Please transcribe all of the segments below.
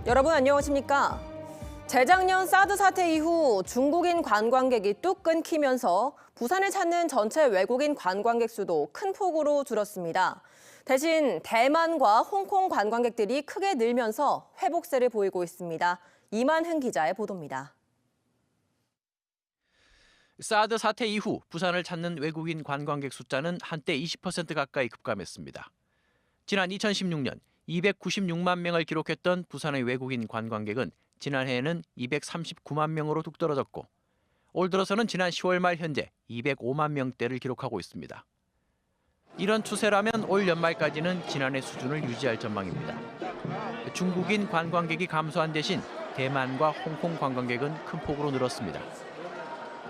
여러분 안녕하십니까? 재작년 사드 사태 이후 중국인 관광객이 뚝 끊기면서 부산을 찾는 전체 외국인 관광객 수도 큰 폭으로 줄었습니다. 대신 대만과 홍콩 관광객들이 크게 늘면서 회복세를 보이고 있습니다. 이만흥 기자의 보도입니다. 사드 사태 이후 부산을 찾는 외국인 관광객 숫자는 한때 20% 가까이 급감했습니다. 지난 2016년 296만 명을 기록했던 부산의 외국인 관광객은 지난해에는 239만 명으로 뚝 떨어졌고 올 들어서는 지난 10월 말 현재 205만 명대를 기록하고 있습니다. 이런 추세라면 올 연말까지는 지난해 수준을 유지할 전망입니다. 중국인 관광객이 감소한 대신 대만과 홍콩 관광객은 큰 폭으로 늘었습니다.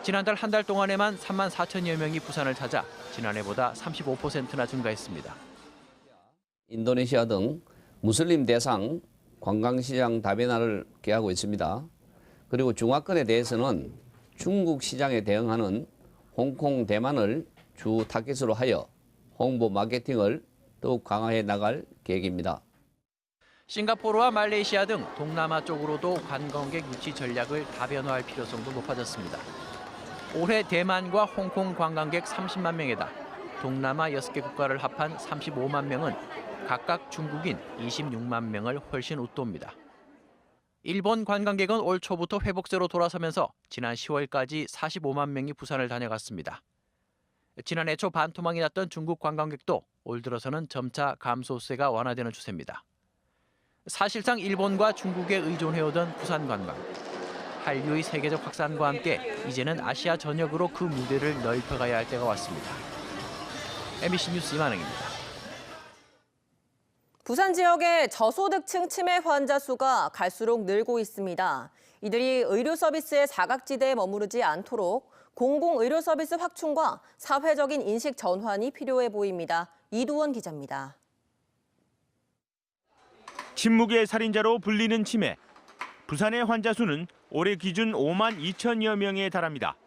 지난달 한 달 동안에만 3만 4천여 명이 부산을 찾아 지난해보다 35%나 증가했습니다. 인도네시아 등 무슬림 대상 관광시장 다변화를 계획하고 있습니다. 그리고 중화권에 대해서는 중국 시장에 대응하는 홍콩, 대만을 주 타깃으로 하여 홍보 마케팅을 더욱 강화해 나갈 계획입니다. 싱가포르와 말레이시아 등 동남아 쪽으로도 관광객 유치 전략을 다변화할 필요성도 높아졌습니다. 올해 대만과 홍콩 관광객 30만 명에다 동남아 6개 국가를 합한 35만 명은 각각 중국인 26만 명을 훨씬 웃돕니다. 일본 관광객은 올 초부터 회복세로 돌아서면서 지난 10월까지 45만 명이 부산을 다녀갔습니다. 지난해 초 반토막이 났던 중국 관광객도 올 들어서는 점차 감소세가 완화되는 추세입니다. 사실상 일본과 중국에 의존해오던 부산 관광. 한류의 세계적 확산과 함께 이제는 아시아 전역으로 그 무대를 넓혀가야 할 때가 왔습니다. MBC 뉴스 이만흥입니다. 부산 지역의 저소득층 치매 환자 수가 갈수록 늘고 있습니다. 이들이 의료 서비스의 사각지대에 머무르지 않도록 공공의료 서비스 확충과 사회적인 인식 전환이 필요해 보입니다. 이두원 기자입니다. 침묵의 살인자로 불리는 치매. 부산의 환자 수는 올해 기준 5만 2천여 명에 달합니다.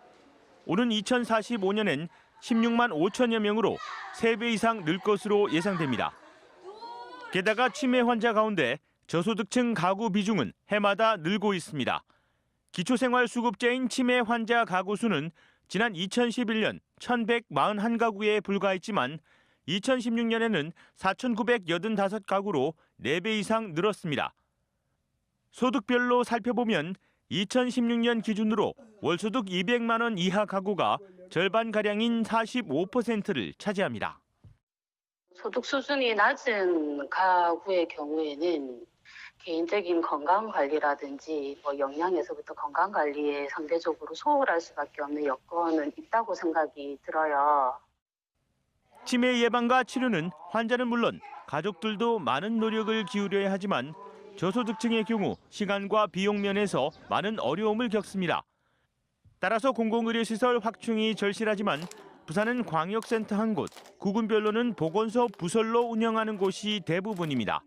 오는 2045년엔 16만 5천여 명으로 3배 이상 늘 것으로 예상됩니다. 게다가 치매 환자 가운데 저소득층 가구 비중은 해마다 늘고 있습니다. 기초생활수급자인 치매 환자 가구 수는 지난 2011년 1,141가구에 불과했지만 2016년에는 4,985가구로 4배 이상 늘었습니다. 소득별로 살펴보면 2016년 기준으로 월소득 200만 원 이하 가구가 절반가량인 45%를 차지합니다. 소득 수준이 낮은 가구의 경우에는 개인적인 건강관리라든지 영양에서부터 건강관리에 상대적으로 소홀할 수밖에 없는 여건은 있다고 생각이 들어요. 치매 예방과 치료는 환자는 물론 가족들도 많은 노력을 기울여야 하지만 저소득층의 경우 시간과 비용 면에서 많은 어려움을 겪습니다. 따라서 공공의료시설 확충이 절실하지만 부산은 광역센터 한 곳, 구군별로는 보건소 부설로 운영하는 곳이 대부분입니다.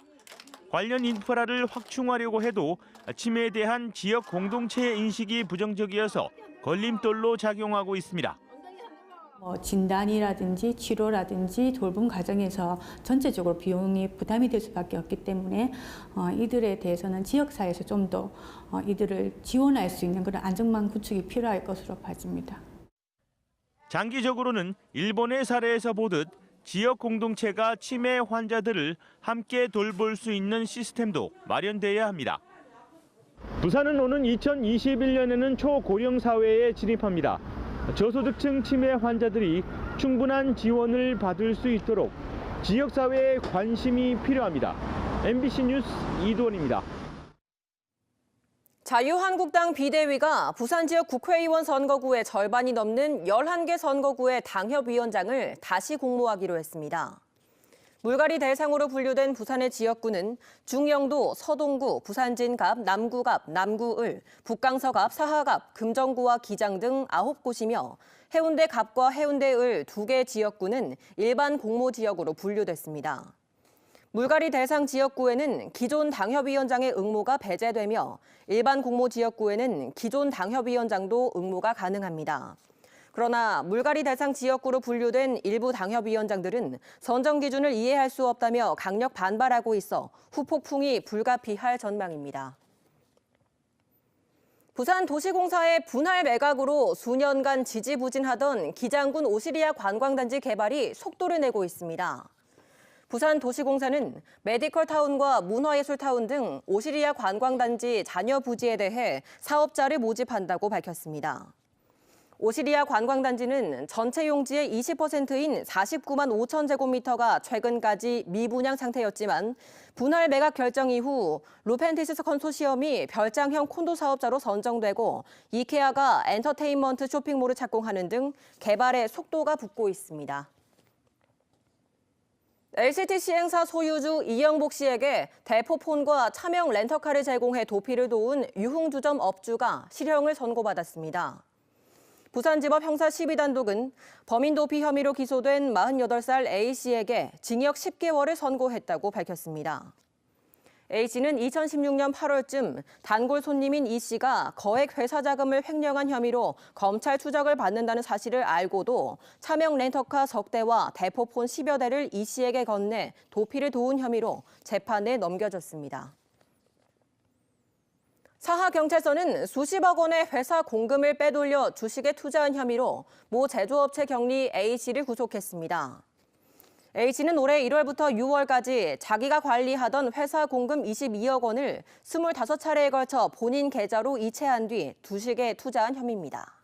관련 인프라를 확충하려고 해도 치매에 대한 지역 공동체의 인식이 부정적이어서 걸림돌로 작용하고 있습니다. 진단이라든지 치료라든지 돌봄 과정에서 전체적으로 비용이 부담이 될 수밖에 없기 때문에 이들에 대해서는 지역사회에서 좀 더 이들을 지원할 수 있는 그런 안전망 구축이 필요할 것으로 봐집니다. 장기적으로는 일본의 사례에서 보듯 지역 공동체가 치매 환자들을 함께 돌볼 수 있는 시스템도 마련돼야 합니다. 부산은 오는 2021년에는 초고령 사회에 진입합니다. 저소득층 치매 환자들이 충분한 지원을 받을 수 있도록 지역사회의 관심이 필요합니다. MBC 뉴스 이두원입니다. 자유한국당 비대위가 부산 지역 국회의원 선거구의 절반이 넘는 11개 선거구의 당협위원장을 다시 공모하기로 했습니다. 물갈이 대상으로 분류된 부산의 지역구는 중영도, 서동구, 부산진갑, 남구갑, 남구을, 북강서갑, 사하갑, 금정구와 기장 등 9곳이며 해운대갑과 해운대을 2개 지역구는 일반 공모지역으로 분류됐습니다. 물갈이 대상 지역구에는 기존 당협위원장의 응모가 배제되며 일반 공모지역구에는 기존 당협위원장도 응모가 가능합니다. 그러나 물갈이 대상 지역구로 분류된 일부 당협위원장들은 선정 기준을 이해할 수 없다며 강력 반발하고 있어 후폭풍이 불가피할 전망입니다. 부산도시공사의 분할 매각으로 수년간 지지부진하던 기장군 오시리아 관광단지 개발이 속도를 내고 있습니다. 부산도시공사는 메디컬타운과 문화예술타운 등 오시리아 관광단지 잔여 부지에 대해 사업자를 모집한다고 밝혔습니다. 오시리아 관광단지는 전체 용지의 20%인 49만 5천 제곱미터가 최근까지 미분양 상태였지만 분할 매각 결정 이후 루펜티스 컨소시엄이 별장형 콘도 사업자로 선정되고 이케아가 엔터테인먼트 쇼핑몰을 착공하는 등 개발에 속도가 붙고 있습니다. LCT 시행사 소유주 이영복 씨에게 대포폰과 차명 렌터카를 제공해 도피를 도운 유흥주점 업주가 실형을 선고받았습니다. 부산지법 형사 12단독은 범인 도피 혐의로 기소된 48살 A씨에게 징역 10개월을 선고했다고 밝혔습니다. A씨는 2016년 8월쯤 단골 손님인 E씨가 거액 회사 자금을 횡령한 혐의로 검찰 추적을 받는다는 사실을 알고도 차명 렌터카 석 대와 대포폰 10여 대를 E씨에게 건네 도피를 도운 혐의로 재판에 넘겨졌습니다. 사하경찰서는 수십억 원의 회사 공금을 빼돌려 주식에 투자한 혐의로 모 제조업체 경리 A씨를 구속했습니다. A씨는 올해 1월부터 6월까지 자기가 관리하던 회사 공금 22억 원을 25차례에 걸쳐 본인 계좌로 이체한 뒤 주식에 투자한 혐의입니다.